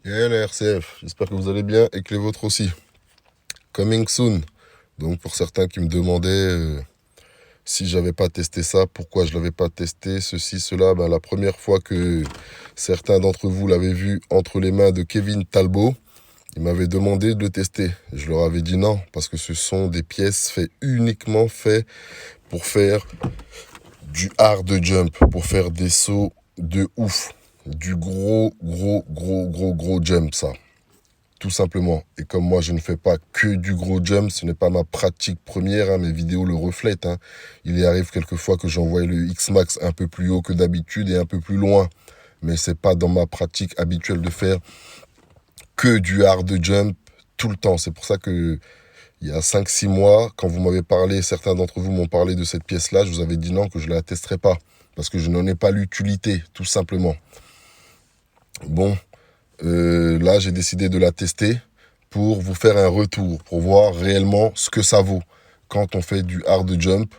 Et la RCF, j'espère que vous allez bien et que les vôtres aussi. Coming soon. Donc pour certains qui me demandaient si j'avais pas testé ça, pourquoi je l'avais pas testé, ceci, cela, la première fois que certains d'entre vous l'avaient vu entre les mains de Kevin Talbot, ils m'avaient demandé de le tester. Je leur avais dit non, parce que ce sont des pièces uniquement faites pour faire du hard jump, pour faire des sauts de ouf. Du gros jump, ça. Tout simplement. Et comme moi, je ne fais pas que du gros jump, ce n'est pas ma pratique première, hein, mes vidéos le reflètent. Hein. Il y arrive quelquefois que j'envoie le X-Max un peu plus haut que d'habitude et un peu plus loin. Mais c'est pas dans ma pratique habituelle de faire que du hard jump tout le temps. C'est pour ça que il y a 5 6 mois, quand vous m'avez parlé, certains d'entre vous m'ont parlé de cette pièce-là, je vous avais dit non, que je ne la testerai pas. Parce que je n'en ai pas l'utilité, tout simplement. Bon, là, j'ai décidé de la tester pour vous faire un retour, pour voir réellement ce que ça vaut quand on fait du hard jump,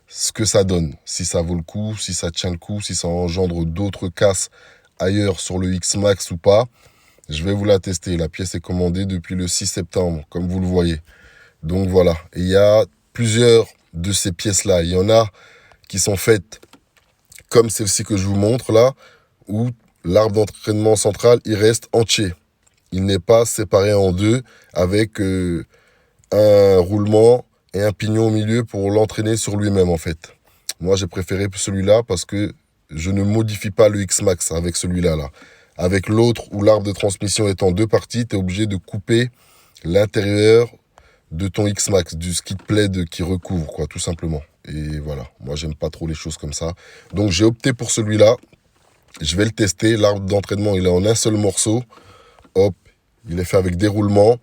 ce que ça donne, si ça vaut le coup, si ça tient le coup, si ça engendre d'autres casses ailleurs sur le X-Max ou pas. Je vais vous la tester. La pièce est commandée depuis le 6 septembre, comme vous le voyez. Donc voilà. Et il y a plusieurs de ces pièces-là. Il y en a qui sont faites comme celle-ci que je vous montre là, où l'arbre d'entraînement central, il reste entier. Il n'est pas séparé en deux avec un roulement et un pignon au milieu pour l'entraîner sur lui-même en fait. Moi j'ai préféré celui-là parce que je ne modifie pas le X-Max avec celui-là là. Avec l'autre où l'arbre de transmission est en deux parties, tu es obligé de couper l'intérieur de ton X-Max, du skid plate qui recouvre quoi, tout simplement. Et voilà, moi j'aime pas trop les choses comme ça. Donc j'ai opté pour celui-là. Je vais le tester. L'arbre d'entraînement il est en un seul morceau. Hop, il est fait avec déroulement.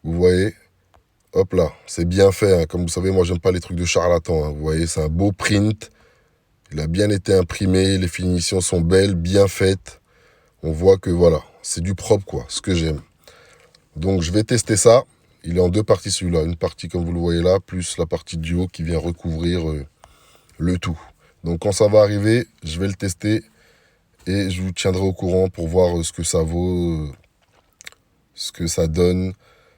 Vous voyez, hop là, c'est bien fait. Hein. Comme vous savez, moi, j'aime pas les trucs de charlatan. Hein. Vous voyez, c'est un beau print. Il a bien été imprimé. Les finitions sont belles, bien faites. On voit que voilà, c'est du propre, quoi, ce que j'aime. Donc, je vais tester ça. Il est en deux parties, celui-là. Une partie, comme vous le voyez là, plus la partie du haut qui vient recouvrir le tout. Donc, quand ça va arriver, je vais le tester et je vous tiendrai au courant pour voir ce que ça vaut, ce que ça donne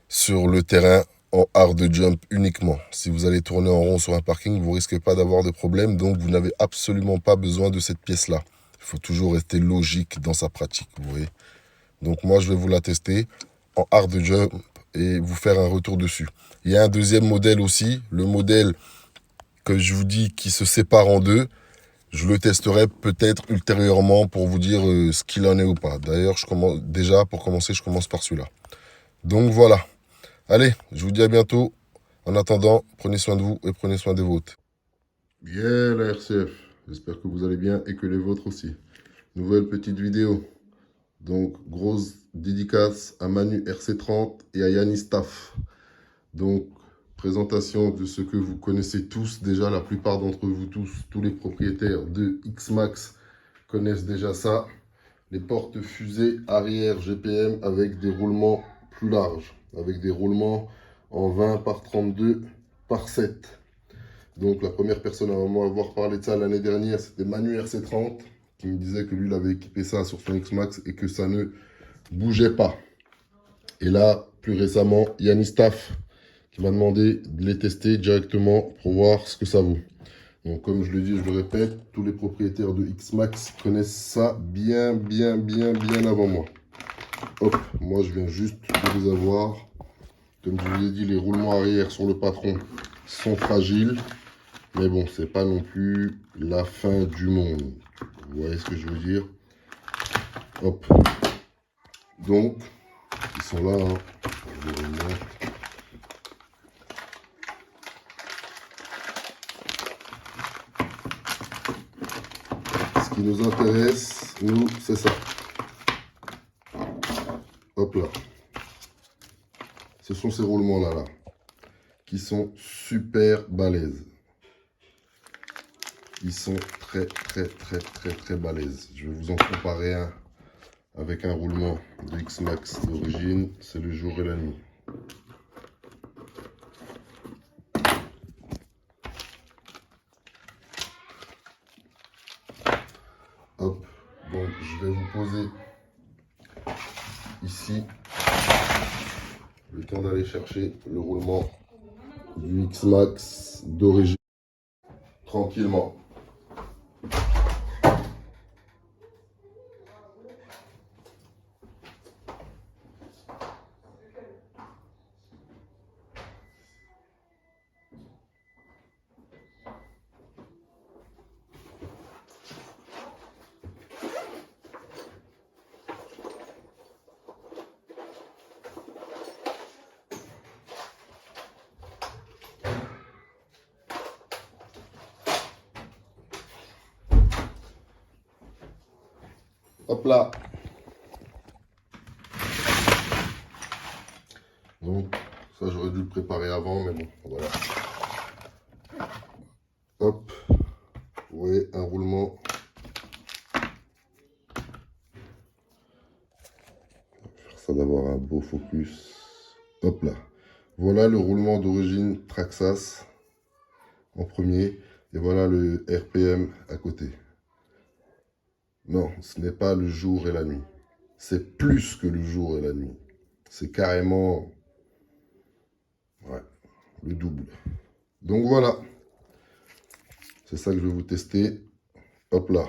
sur le terrain en hard jump uniquement. Si vous allez tourner en rond sur un parking, vous risquez pas d'avoir de problème, donc vous n'avez absolument pas besoin de cette pièce-là. Il faut toujours rester logique dans sa pratique, vous voyez. Donc moi, je vais vous la tester en hard jump et vous faire un retour dessus. Il y a un deuxième modèle aussi, le modèle que je vous dis qui se sépare en deux. Je le testerai peut-être ultérieurement pour vous dire ce qu'il en est ou pas. D'ailleurs, déjà pour commencer, je commence par celui-là. Donc voilà. Allez, je vous dis à bientôt. En attendant, prenez soin de vous et prenez soin des vôtres. Bien la RCF, j'espère que vous allez bien et que les vôtres aussi. Nouvelle petite vidéo. Donc, grosse dédicace à Manu RC30 et à Yannis Staff. Donc, présentation de ce que vous connaissez tous déjà, la plupart d'entre vous tous les propriétaires de X-Max connaissent déjà ça. Les portes fusées arrière GPM avec des roulements plus larges, avec des roulements en 20 par 32 par 7. Donc la première personne à m'avoir parlé de ça l'année dernière, c'était Manu RC30, qui me disait que lui, il avait équipé ça sur son X-Max et que ça ne bougeait pas. Et là, plus récemment, Yannis Staff, qui m'a demandé de les tester directement pour voir ce que ça vaut. Donc comme je le dis, je le répète, tous les propriétaires de X-Max connaissent ça bien avant moi. Hop, moi je viens juste de les avoir. Comme je vous ai dit, les roulements arrière sur le patron sont fragiles. Mais bon, c'est pas non plus la fin du monde. Vous voyez ce que je veux dire? Hop. Donc, ils sont là. Hein. Je les remonte. Ce qui nous intéresse, nous, c'est ça. Hop là. Ce sont ces roulements-là, là, qui sont super balèzes. Ils sont très balèzes. Je vais vous en comparer un avec un roulement de X-Max d'origine. C'est le jour et la nuit. Hop. Donc, je vais vous poser ici, le temps d'aller chercher le roulement du X-Max d'origine tranquillement. Hop là. Donc, ça j'aurais dû le préparer avant, mais bon, voilà. Hop. Ouais, un roulement. Faire ça d'avoir un beau focus. Hop là. Voilà le roulement d'origine Traxxas en premier. Et voilà le RPM à côté. Non, ce n'est pas le jour et la nuit. C'est plus que le jour et la nuit. C'est carrément, ouais, le double. Donc voilà. C'est ça que je vais vous tester. Hop là.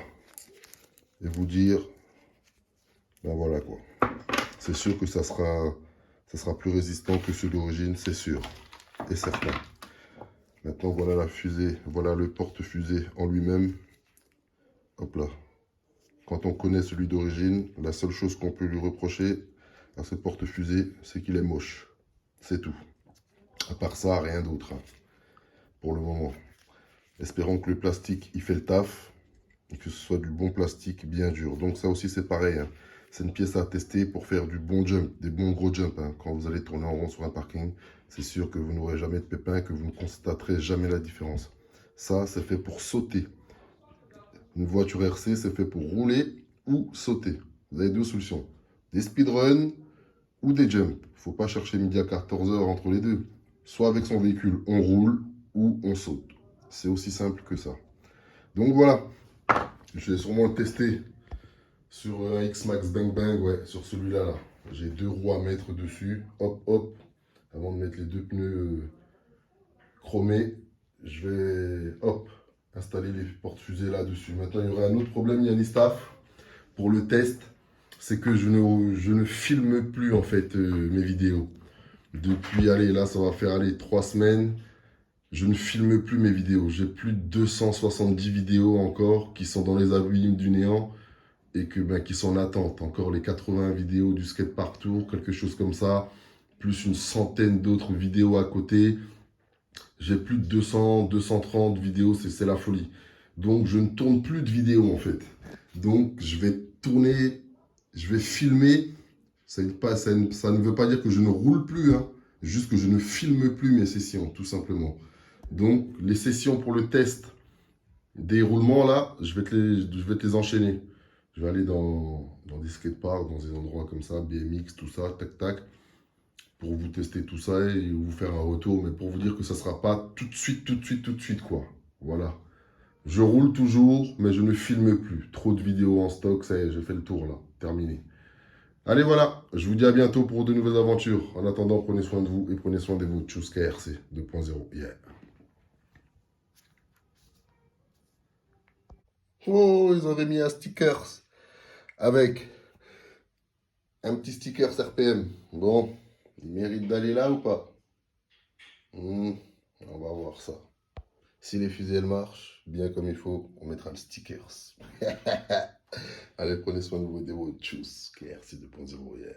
Et vous dire, ben voilà quoi. C'est sûr que ça sera plus résistant que ceux d'origine, c'est sûr. Et certain. Maintenant, voilà la fusée. Voilà le porte-fusée en lui-même. Hop là. Quand on connaît celui d'origine, la seule chose qu'on peut lui reprocher à ce porte-fusée, c'est qu'il est moche. C'est tout. À part ça, rien d'autre. Hein, pour le moment. Espérons que le plastique, il fait le taf. Et que ce soit du bon plastique bien dur. Donc ça aussi, c'est pareil. Hein. C'est une pièce à tester pour faire du bon jump, des bons gros jumps. Hein. Quand vous allez tourner en rond sur un parking, c'est sûr que vous n'aurez jamais de pépins, que vous ne constaterez jamais la différence. Ça, c'est fait pour sauter. Une voiture RC, c'est fait pour rouler ou sauter. Vous avez deux solutions. Des speedruns ou des jumps. Il ne faut pas chercher midi à 14 heures entre les deux. Soit avec son véhicule, on roule ou on saute. C'est aussi simple que ça. Donc voilà. Je vais sûrement le tester sur un X-Max Bang Bang, ouais, sur celui-là. Là. J'ai deux roues à mettre dessus. Hop, hop. Avant de mettre les deux pneus chromés, je vais, hop, installer les porte-fusées là-dessus. Maintenant, il y aura un autre problème, Yannistaff, pour le test. C'est que je ne filme plus, en fait, mes vidéos. Depuis, allez, là, ça va faire, allez, 3 semaines. Je ne filme plus mes vidéos. J'ai plus de 270 vidéos encore qui sont dans les abîmes du néant et que, ben, qui sont en attente. Encore les 80 vidéos du skatepark tour, quelque chose comme ça, plus une centaine d'autres vidéos à côté. J'ai plus de 200, 230 vidéos, c'est la folie. Donc, je ne tourne plus de vidéos, en fait. Donc, je vais tourner, je vais filmer. Ça ne veut pas dire que je ne roule plus, hein. Juste que je ne filme plus mes sessions, tout simplement. Donc, les sessions pour le test des roulements, là, je vais te les enchaîner. Je vais aller dans des skateparks, dans des endroits comme ça, BMX, tout ça, tac, tac, pour vous tester tout ça et vous faire un retour. Mais pour vous dire que ça ne sera pas tout de suite, tout de suite, tout de suite, quoi. Voilà. Je roule toujours, mais je ne filme plus. Trop de vidéos en stock, ça y est, j'ai fait le tour, là. Terminé. Allez, voilà. Je vous dis à bientôt pour de nouvelles aventures. En attendant, prenez soin de vous et prenez soin de vos Tchuss KRC 2.0. Yeah. Oh, ils avaient mis un sticker avec un petit sticker RPM. Bon, il mérite d'aller là ou pas? On va voir ça. Si les fusées elles marchent bien comme il faut, on mettra le stickers. Allez, prenez soin de vous et de vos tchuss KRC 2.0. Yeah.